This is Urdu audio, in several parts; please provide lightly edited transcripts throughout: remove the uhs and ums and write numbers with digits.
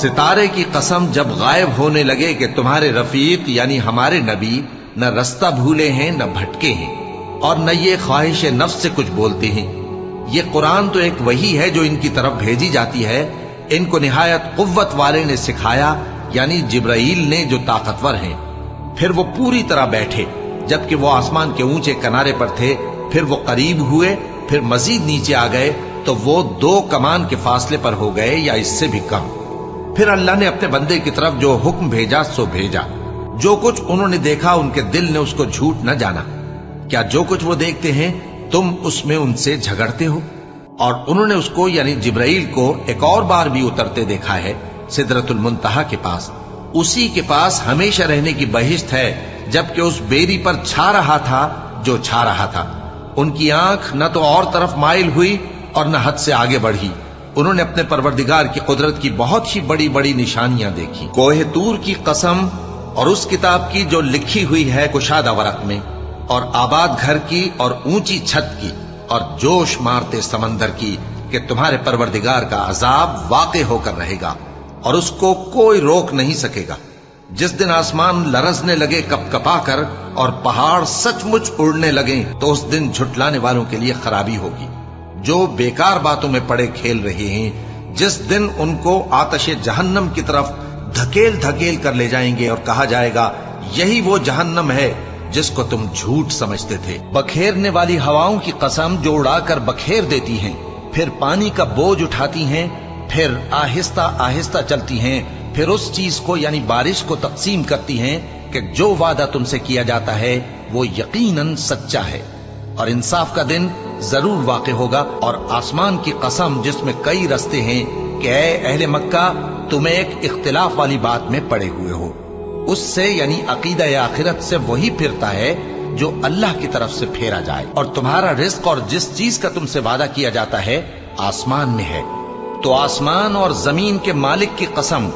ستارے کی قسم جب غائب ہونے لگے کہ تمہارے رفیق یعنی ہمارے نبی نہ رستہ بھولے ہیں نہ بھٹکے ہیں اور نہ یہ خواہش نفس سے کچھ بولتے ہیں۔ یہ قرآن تو ایک وحی ہے جو ان کی طرف بھیجی جاتی ہے، ان کو نہایت قوت والے نے سکھایا یعنی جبرائیل نے جو طاقتور ہیں۔ پھر وہ پوری طرح بیٹھے جبکہ وہ آسمان کے اونچے کنارے پر تھے، پھر وہ قریب ہوئے، پھر مزید نیچے آ گئے تو وہ 2 کمان کے فاصلے پر ہو گئے یا اس سے بھی کم۔ پھر اللہ نے اپنے بندے کی طرف جو حکم بھیجا سو بھیجا۔ جو کچھ انہوں نے دیکھا ان کے دل نے اس کو جھوٹ نہ جانا۔ کیا جو کچھ وہ دیکھتے ہیں تم اس میں ان سے جھگڑتے ہو؟ اور انہوں نے اس کو یعنی جبرائیل کو ایک اور بار بھی اترتے دیکھا ہے سدرۃ المنتہا کے پاس۔ اسی کے پاس ہمیشہ رہنے کی بہشت ہے، جبکہ اس بیری پر چھا رہا تھا جو چھا رہا تھا۔ ان کی آنکھ نہ تو اور طرف مائل ہوئی اور نہ حد سے آگے بڑھی۔ انہوں نے اپنے پروردگار کی قدرت کی بہت ہی بڑی بڑی نشانیاں دیکھی۔ کوہ طور کی قسم اور اس کتاب کی جو لکھی ہوئی ہے کشادہ ورق میں، اور آباد گھر کی اور اونچی چھت کی، اور جوش مارتے سمندر کی کہ تمہارے پروردگار کا عذاب واقع ہو کر رہے گا اور اس کو کوئی روک نہیں سکے گا۔ جس دن آسمان لرزنے لگے کپ کپا کر اور پہاڑ سچ مچ اڑنے لگیں تو اس دن جھٹلانے والوں کے لیے خرابی ہوگی جو بیکار باتوں میں پڑے کھیل رہے ہیں۔ جس دن ان کو آتش جہنم کی طرف دھکیل دھکیل کر لے جائیں گے اور کہا جائے گا یہی وہ جہنم ہے جس کو تم جھوٹ سمجھتے تھے۔ بکھیرنے والی ہواؤں کی قسم جو اڑا کر بکھیر دیتی ہیں، پھر پانی کا بوجھ اٹھاتی ہیں، پھر آہستہ آہستہ چلتی ہیں، پھر اس چیز کو یعنی بارش کو تقسیم کرتی ہیں کہ جو وعدہ تم سے کیا جاتا ہے وہ یقیناً سچا ہے، اور انصاف کا دن ضرور واقع ہوگا۔ اور آسمان کی قسم جس میں کئی رستے ہیں کہ اے اہل مکہ تم ایک اختلاف والی بات میں پڑے ہوئے ہو، اس سے یعنی عقیدہ آخرت سے وہی پھرتا ہے جو اللہ کی طرف سے پھیرا جائے، اور تمہارا رزق اور جس چیز کا تم سے وعدہ کیا جاتا ہے آسمان میں ہے۔ تو آسمان اور زمین کے مالک کی قسم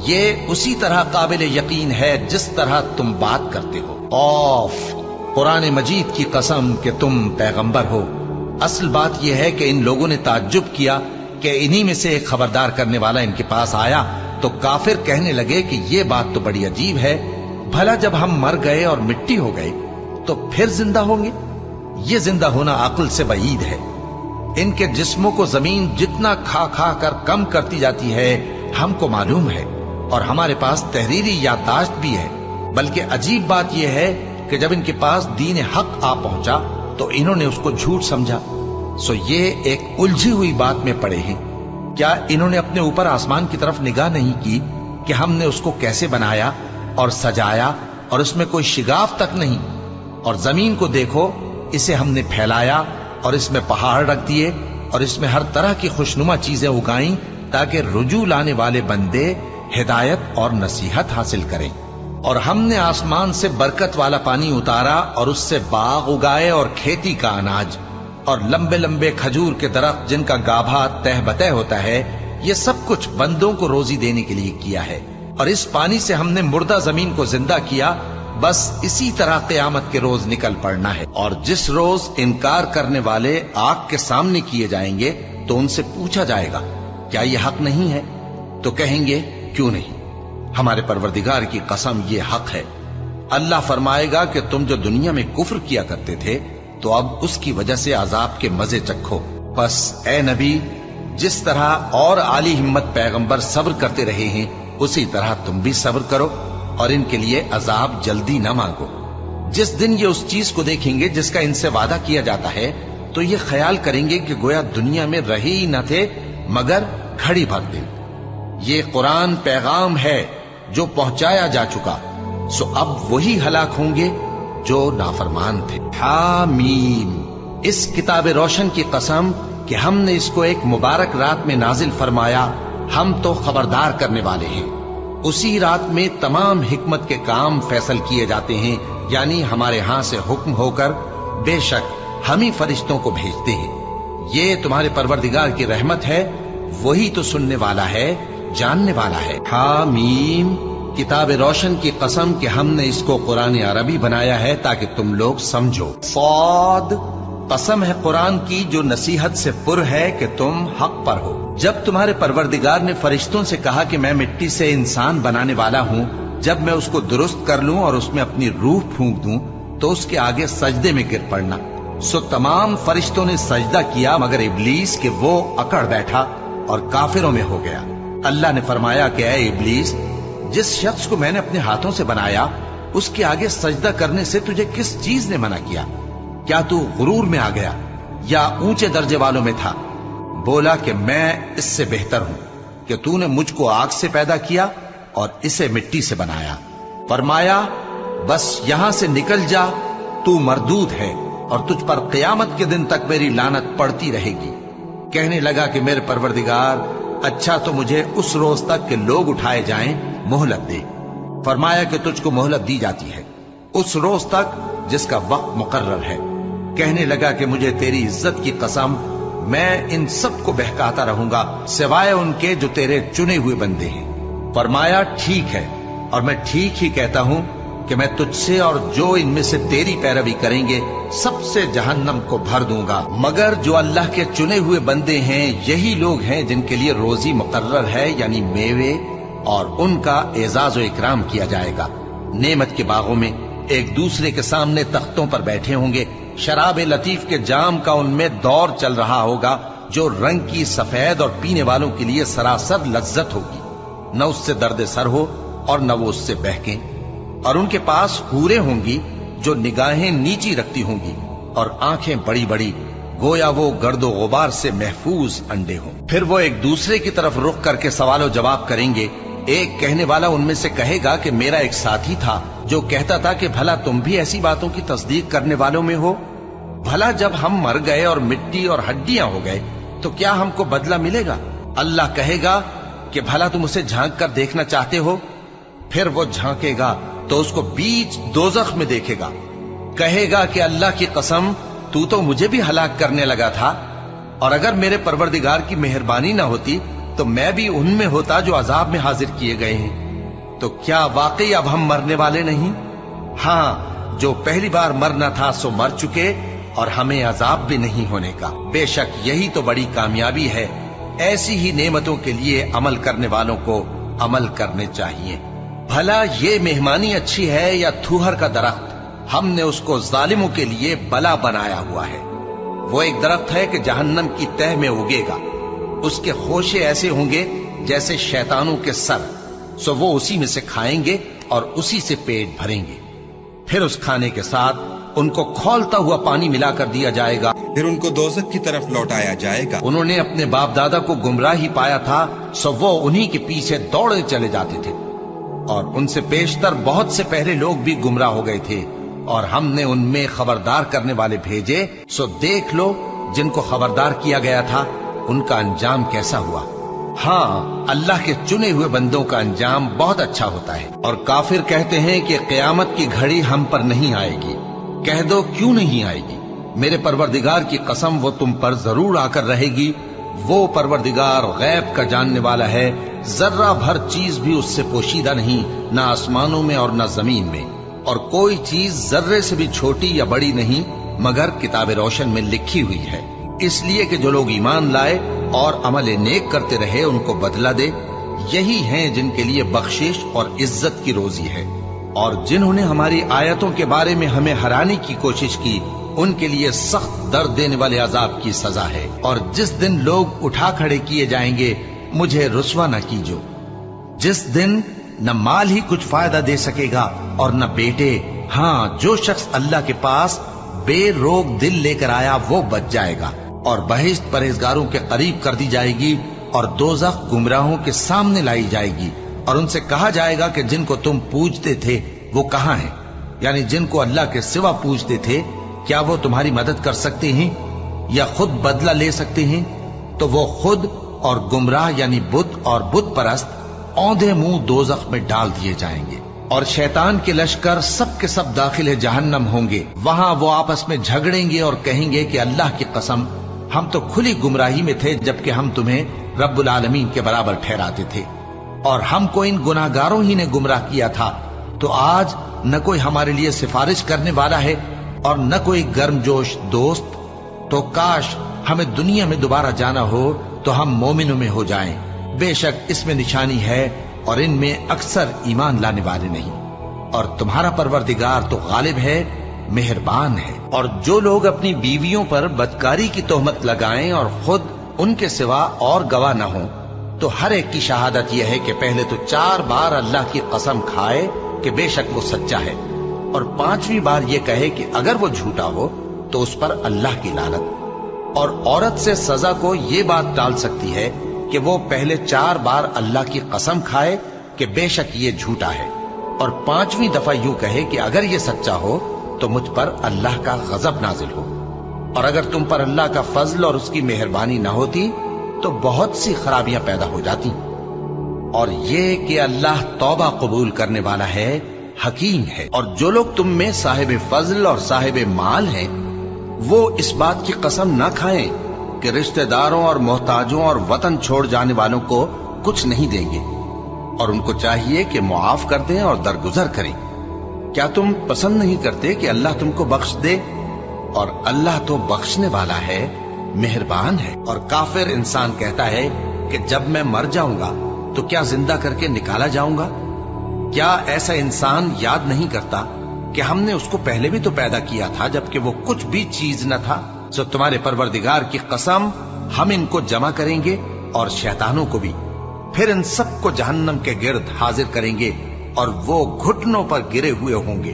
یہ اسی طرح قابل یقین ہے جس طرح تم بات کرتے ہو۔ قاف، قرآن مجید کی قسم کہ تم پیغمبر ہو۔ اصل بات یہ ہے کہ ان لوگوں نے تعجب کیا کہ انہی میں سے ایک خبردار کرنے والا ان کے پاس آیا تو کافر کہنے لگے کہ یہ بات تو بڑی عجیب ہے، بھلا جب ہم مر گئے اور مٹی ہو گئے تو پھر زندہ ہوں گے؟ یہ زندہ ہونا عقل سے بعید ہے۔ ان کے جسموں کو زمین جتنا کھا کھا کر کم کرتی جاتی ہے ہم کو معلوم ہے، اور ہمارے پاس تحریری یادداشت بھی ہے۔ بلکہ عجیب بات یہ ہے کہ جب ان کے پاس دین حق آ پہنچا تو انہوں نے اس کو جھوٹ سمجھا۔ سو یہ ایک الجھی ہوئی بات میں پڑے ہیں۔ کیا انہوں نے اپنے اوپر آسمان کی طرف نگاہ نہیں کی کہ ہم نے اس کو کیسے بنایا اور سجایا اور اس میں کوئی شگاف تک نہیں؟ اور زمین کو دیکھو، اسے ہم نے پھیلایا اور اس میں پہاڑ رکھ دیے اور اس میں ہر طرح کی خوشنما چیزیں اگائیں تاکہ رجوع لانے والے بندے ہدایت اور نصیحت حاصل کریں۔ اور ہم نے آسمان سے برکت والا پانی اتارا اور اس سے باغ اگائے اور کھیتی کا اناج اور لمبے لمبے کھجور کے درخت جن کا گابھا تہ بتہ ہوتا ہے۔ یہ سب کچھ بندوں کو روزی دینے کے لیے کیا ہے۔ اور اس پانی سے ہم نے مردہ زمین کو زندہ کیا، بس اسی طرح قیامت کے روز نکل پڑنا ہے۔ اور جس روز انکار کرنے والے آگ کے سامنے کیے جائیں گے تو ان سے پوچھا جائے گا کیا یہ حق نہیں ہے؟ تو کہیں گے کیوں نہیں، ہمارے پروردگار کی قسم یہ حق ہے۔ اللہ فرمائے گا کہ تم جو دنیا میں کفر کیا کرتے تھے تو اب اس کی وجہ سے عذاب کے مزے چکھو۔ پس اے نبی، جس طرح اور عالی ہمت پیغمبر صبر کرتے رہے ہیں اسی طرح تم بھی صبر کرو اور ان کے لیے عذاب جلدی نہ مانگو۔ جس دن یہ اس چیز کو دیکھیں گے جس کا ان سے وعدہ کیا جاتا ہے تو یہ خیال کریں گے کہ گویا دنیا میں رہے ہی نہ تھے مگر گھڑی بھر دن۔ یہ قرآن پیغام ہے جو پہنچایا جا چکا، سو اب وہی ہلاک ہوں گے جو نافرمان تھے۔ حامیم، اس کتاب روشن کی قسم کہ ہم نے اس کو ایک مبارک رات میں نازل فرمایا، ہم تو خبردار کرنے والے ہیں۔ اسی رات میں تمام حکمت کے کام فیصل کیے جاتے ہیں، یعنی ہمارے ہاں سے حکم ہو کر، بے شک ہم ہی فرشتوں کو بھیجتے ہیں۔ یہ تمہارے پروردگار کی رحمت ہے، وہی تو سننے والا ہے، جاننے والا ہے۔ حامیم، کتاب روشن کی قسم کہ ہم نے اس کو قرآن عربی بنایا ہے تاکہ تم لوگ سمجھو۔ صاد، قسم ہے قرآن کی جو نصیحت سے پر ہے کہ تم حق پر ہو۔ جب تمہارے پروردگار نے فرشتوں سے کہا کہ میں مٹی سے انسان بنانے والا ہوں، جب میں اس کو درست کر لوں اور اس میں اپنی روح پھونک دوں تو اس کے آگے سجدے میں گر پڑنا۔ سو تمام فرشتوں نے سجدہ کیا مگر ابلیس کہ وہ اکڑ بیٹھا اور کافروں میں ہو گیا۔ اللہ نے فرمایا کہ اے ابلیس، جس شخص کو میں نے اپنے ہاتھوں سے بنایا اس کے آگے سجدہ کرنے سے تجھے کس چیز نے منع کیا؟ کیا تو غرور میں آ گیا یا اونچے درجے والوں میں تھا؟ بولا کہ میں اس سے بہتر ہوں کہ تو نے مجھ کو آگ سے پیدا کیا اور اسے مٹی سے بنایا۔ فرمایا بس یہاں سے نکل جا، تو مردود ہے اور تجھ پر قیامت کے دن تک میری لعنت پڑتی رہے گی۔ کہنے لگا کہ میرے پروردگار، اچھا تو مجھے اس روز تک کہ لوگ اٹھائے جائیں مہلت دے۔ فرمایا کہ تجھ کو مہلت دی جاتی ہے اس روز تک جس کا وقت مقرر ہے۔ کہنے لگا کہ مجھے تیری عزت کی قسم، میں ان سب کو بہکاتا رہوں گا سوائے ان کے جو تیرے چنے ہوئے بندے ہیں۔ فرمایا ٹھیک ہے، اور میں ٹھیک ہی کہتا ہوں کہ میں تجھ سے اور جو ان میں سے تیری پیروی کریں گے سب سے جہنم کو بھر دوں گا، مگر جو اللہ کے چنے ہوئے بندے ہیں یہی لوگ ہیں جن کے لیے روزی مقرر ہے، یعنی میوے، اور ان کا اعزاز و اکرام کیا جائے گا۔ نعمت کے باغوں میں ایک دوسرے کے سامنے تختوں پر بیٹھے ہوں گے، شراب لطیف کے جام کا ان میں دور چل رہا ہوگا جو رنگ کی سفید اور پینے والوں کے لیے سراسر لذت ہوگی، نہ اس سے درد سر ہو اور نہ وہ اس سے بہکیں۔ اور ان کے پاس حوریں ہوں گی جو نگاہیں نیچی رکھتی ہوں گی اور آنکھیں بڑی بڑی، گویا وہ گرد و غبار سے محفوظ انڈے ہوں۔ پھر وہ ایک دوسرے کی طرف رخ کر کے سوال و جواب کریں گے۔ ایک کہنے والا ان میں سے کہے گا کہ میرا ایک ساتھی تھا جو کہتا تھا کہ بھلا تم بھی ایسی باتوں کی تصدیق کرنے والوں میں ہو؟ بھلا جب ہم مر گئے اور مٹی اور ہڈیاں ہو گئے تو کیا ہم کو بدلہ ملے گا؟ اللہ کہے گا کہ بھلا تم اسے جھانک کر دیکھنا چاہتے ہو؟ پھر وہ جھانکے گا تو اس کو بیچ دوزخ میں دیکھے گا، کہے گا کہ اللہ کی قسم تو مجھے بھی ہلاک کرنے لگا تھا، اور اگر میرے پروردگار کی مہربانی نہ ہوتی تو میں بھی ان میں ہوتا جو عذاب میں حاضر کیے گئے ہیں۔ تو کیا واقعی اب ہم مرنے والے نہیں؟ ہاں، جو پہلی بار مرنا تھا سو مر چکے اور ہمیں عذاب بھی نہیں ہونے کا۔ بے شک یہی تو بڑی کامیابی ہے۔ ایسی ہی نعمتوں کے لیے عمل کرنے والوں کو عمل کرنے چاہیے۔ بھلا یہ مہمانی اچھی ہے یا تھوہر کا درخت؟ ہم نے اس کو ظالموں کے لیے بلا بنایا ہوا ہے۔ وہ ایک درخت ہے کہ جہنم کی تہ میں اگے گا، اس کے خوشے ایسے ہوں گے جیسے شیطانوں کے سر، سو وہ اسی میں سے کھائیں گے اور اسی سے پیٹ بھریں گے۔ پھر اس کھانے کے ساتھ ان کو کھولتا ہوا پانی ملا کر دیا جائے گا، پھر ان کو دوزخ کی طرف لوٹایا جائے گا۔ انہوں نے اپنے باپ دادا کو گمراہ ہی پایا تھا، سو وہ انہی کے پیچھے دوڑے چلے جاتے تھے، اور ان سے پیشتر بہت سے پہلے لوگ بھی گمراہ ہو گئے تھے، اور ہم نے ان میں خبردار کرنے والے بھیجے، سو دیکھ لو جن کو خبردار کیا گیا تھا ان کا انجام کیسا ہوا۔ ہاں، اللہ کے چنے ہوئے بندوں کا انجام بہت اچھا ہوتا ہے۔ اور کافر کہتے ہیں کہ قیامت کی گھڑی ہم پر نہیں آئے گی۔ کہہ دو کیوں نہیں آئے گی؟ میرے پروردگار کی قسم وہ تم پر ضرور آ کر رہے گی۔ وہ پروردگار غیب کا جاننے والا ہے، ذرہ بھر چیز بھی اس سے پوشیدہ نہیں، نہ آسمانوں میں اور نہ زمین میں، اور کوئی چیز ذرے سے بھی چھوٹی یا بڑی نہیں مگر کتاب روشن میں لکھی ہوئی ہے، اس لیے کہ جو لوگ ایمان لائے اور عمل نیک کرتے رہے ان کو بدلہ دے۔ یہی ہیں جن کے لیے بخشش اور عزت کی روزی ہے، اور جنہوں نے ہماری آیتوں کے بارے میں ہمیں ہرانے کی کوشش کی ان کے لیے سخت درد دینے والے عذاب کی سزا ہے۔ اور جس دن لوگ اٹھا کھڑے کیے جائیں گے مجھے رسوا نہ کیجو، جس دن نہ مال ہی کچھ فائدہ دے سکے گا اور نہ بیٹے۔ ہاں، جو شخص اللہ کے پاس بے روک دل لے کر آیا وہ بچ جائے گا، اور بہشت پرہیزگاروں کے قریب کر دی جائے گی، اور دوزخ گمراہوں کے سامنے لائی جائے گی، اور ان سے کہا جائے گا کہ جن کو تم پوجتے تھے وہ کہاں ہیں؟ یعنی جن کو اللہ کے سوا پوجتے تھے، کیا وہ تمہاری مدد کر سکتے ہیں یا خود بدلہ لے سکتے ہیں؟ تو وہ خود اور گمراہ یعنی بت اور بت پرست اوندھے منہ دوزخ میں ڈال دیے جائیں گے، اور شیطان کے لشکر سب کے سب داخل جہنم ہوں گے۔ وہاں وہ آپس میں جھگڑیں گے اور کہیں گے کہ اللہ کی قسم ہم تو کھلی گمراہی میں تھے جبکہ ہم تمہیں رب العالمین کے برابر ٹھہراتے تھے، اور ہم کو ان گناہگاروں ہی نے گمراہ کیا تھا، تو آج نہ کوئی ہمارے لیے سفارش کرنے والا ہے اور نہ کوئی گرم جوش دوست تو کاش ہمیں دنیا میں دوبارہ جانا ہو تو ہم مومنوں میں ہو جائیں. بے شک اس میں نشانی ہے اور ان میں اکثر ایمان لانے والے نہیں. اور تمہارا پروردگار تو غالب ہے، مہربان ہے. اور جو لوگ اپنی بیویوں پر بدکاری کی تہمت لگائیں اور خود ان کے سوا اور گواہ نہ ہوں، تو ہر ایک کی شہادت یہ ہے کہ پہلے تو 4 بار اللہ کی قسم کھائے کہ بے شک وہ سچا ہے، اور 5ویں بار یہ کہے کہ اگر وہ جھوٹا ہو تو اس پر اللہ کی لعنت. اور عورت سے سزا کو یہ بات ٹال سکتی ہے کہ وہ پہلے 4 بار اللہ کی قسم کھائے کہ بے شک یہ جھوٹا ہے، اور 5ویں دفعہ یوں کہے کہ اگر یہ سچا ہو تو مجھ پر اللہ کا غضب نازل ہو. اور اگر تم پر اللہ کا فضل اور اس کی مہربانی نہ ہوتی تو بہت سی خرابیاں پیدا ہو جاتی. اور یہ کہ اللہ توبہ قبول کرنے والا ہے، حکیم ہے. اور جو لوگ تم میں صاحب فضل اور صاحب مال ہیں وہ اس بات کی قسم نہ کھائیں کہ رشتہ داروں اور محتاجوں اور وطن چھوڑ جانے والوں کو کچھ نہیں دیں گے، اور ان کو چاہیے کہ معاف کر دیں اور درگزر کریں. کیا تم پسند نہیں کرتے کہ اللہ تم کو بخش دے؟ اور اللہ تو بخشنے والا ہے، مہربان ہے. اور کافر انسان کہتا ہے کہ جب میں مر جاؤں گا تو کیا زندہ کر کے نکالا جاؤں گا؟ کیا ایسا انسان یاد نہیں کرتا کہ ہم نے اس کو پہلے بھی تو پیدا کیا تھا جبکہ وہ کچھ بھی چیز نہ تھا؟ سو تمہارے پروردگار کی قسم ہم ان کو جمع کریں گے اور شیطانوں کو بھی، پھر ان سب کو جہنم کے گرد حاضر کریں گے اور وہ گھٹنوں پر گرے ہوئے ہوں گے.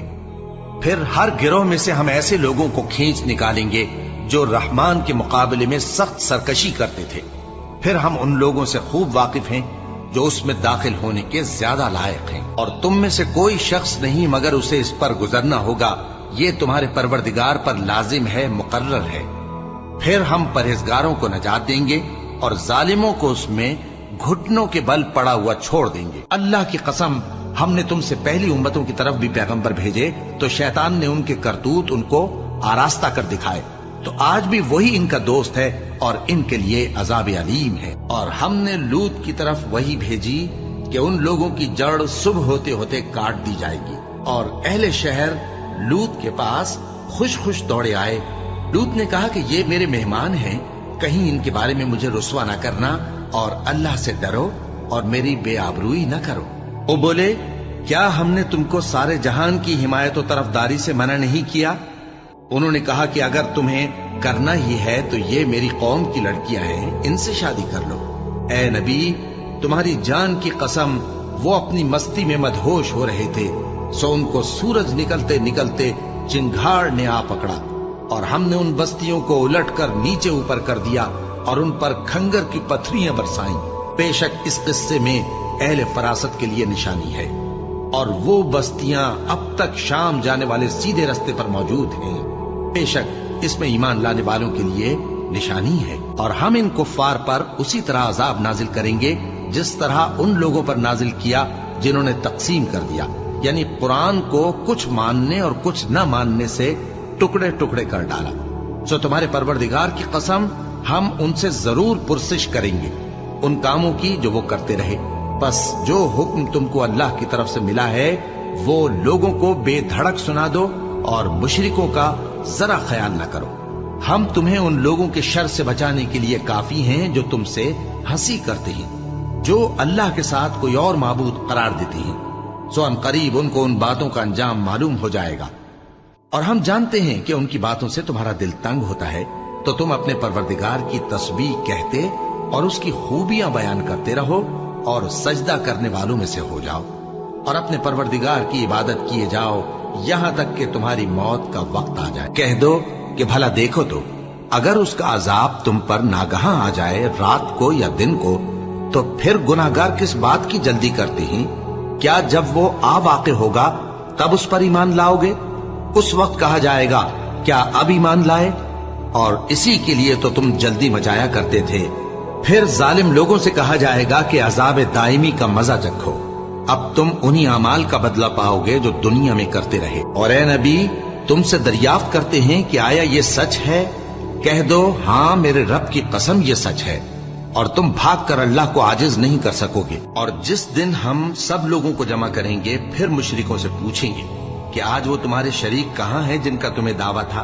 پھر ہر گروہ میں سے ہم ایسے لوگوں کو کھینچ نکالیں گے جو رحمان کے مقابلے میں سخت سرکشی کرتے تھے. پھر ہم ان لوگوں سے خوب واقف ہیں جو اس میں داخل ہونے کے زیادہ لائق ہیں. اور تم میں سے کوئی شخص نہیں مگر اسے اس پر گزرنا ہوگا، یہ تمہارے پروردگار پر لازم ہے، مقرر ہے. پھر ہم پرہیزگاروں کو نجات دیں گے اور ظالموں کو اس میں گھٹنوں کے بل پڑا ہوا چھوڑ دیں گے. اللہ کی قسم ہم نے تم سے پہلی امتوں کی طرف بھی پیغمبر بھیجے تو شیطان نے ان کے کرتوت ان کو آراستہ کر دکھائے، تو آج بھی وہی ان کا دوست ہے اور ان کے لیے عذاب علیم ہے. اور ہم نے لوط کی طرف وہی بھیجی کہ ان لوگوں کی جڑ صبح ہوتے ہوتے کاٹ دی جائے گی. اور اہل شہر لوط کے پاس خوش خوش دوڑے آئے. لوط نے کہا کہ یہ میرے مہمان ہیں، کہیں ان کے بارے میں مجھے رسوا نہ کرنا، اور اللہ سے ڈرو اور میری بے آبروئی نہ کرو. وہ بولے کیا ہم نے تم کو سارے جہان کی حمایت و طرفداری سے منع نہیں کیا؟ انہوں نے کہا کہ اگر تمہیں کرنا ہی ہے تو یہ میری قوم کی لڑکیاں ہیں، ان سے شادی کر لو. اے نبی تمہاری جان کی قسم وہ اپنی مستی میں مدہوش ہو رہے تھے، سو ان کو سورج نکلتے نکلتے چنگھاڑ نے آ پکڑا، اور ہم نے ان بستیوں کو الٹ کر نیچے اوپر کر دیا اور ان پر کھنگر کی پتھریاں برسائیں. بے شک اس قصے میں اہل فراست کے لیے نشانی ہے، اور وہ بستیاں اب تک شام جانے والے سیدھے رستے پر موجود ہیں. بے شک اس میں ایمان لانے والوں کے لیے نشانی ہے. اور ہم ان کفار پر اسی طرح عذاب نازل کریں گے جس طرح ان لوگوں پر نازل کیا جنہوں نے تقسیم کر دیا، یعنی قرآن کو کچھ ماننے اور کچھ نہ ماننے سے ٹکڑے ٹکڑے کر ڈالا. سو تمہارے پروردگار کی قسم ہم ان سے ضرور پرسش کریں گے ان کاموں کی جو وہ کرتے رہے. بس جو حکم تم کو اللہ کی طرف سے ملا ہے وہ لوگوں کو بے دھڑک سنا دو اور مشرکوں کا ذرا خیال نہ کرو. ہم تمہیں ان لوگوں کے شر سے بچانے کے لیے کافی ہیں جو تم سے ہنسی کرتے ہیں، جو اللہ کے ساتھ کوئی اور معبود قرار دیتے ہیں. سو ان قریب ان کو ان باتوں کا انجام معلوم ہو جائے گا. اور ہم جانتے ہیں کہ ان کی باتوں سے تمہارا دل تنگ ہوتا ہے، تو تم اپنے پروردگار کی تسبیح کہتے اور اس کی خوبیاں بیان کرتے رہو اور سجدہ کرنے والوں میں سے ہو جاؤ، اور اپنے پروردگار کی عبادت کیے جاؤ یہاں تک کہ تمہاری موت کا وقت آ جائے. کہہ دو کہ بھلا دیکھو تو اگر اس کا عذاب تم پر ناگہاں آ جائے رات کو یا دن کو تو پھر گناہگار کس بات کی جلدی کرتے ہیں؟ کیا جب وہ آ واقع ہوگا تب اس پر ایمان لاؤ گے؟ اس وقت کہا جائے گا کیا اب ایمان لائے؟ اور اسی کے لیے تو تم جلدی مچایا کرتے تھے. پھر ظالم لوگوں سے کہا جائے گا کہ عذاب دائمی کا مزہ چکھو، اب تم انہی اعمال کا بدلہ پاؤ گے جو دنیا میں کرتے رہے. اور اے نبی تم سے دریافت کرتے ہیں کہ آیا یہ سچ ہے؟ کہہ دو ہاں میرے رب کی قسم یہ سچ ہے، اور تم بھاگ کر اللہ کو عاجز نہیں کر سکو گے. اور جس دن ہم سب لوگوں کو جمع کریں گے پھر مشرکوں سے پوچھیں گے کہ آج وہ تمہارے شریک کہاں ہیں جن کا تمہیں دعویٰ تھا؟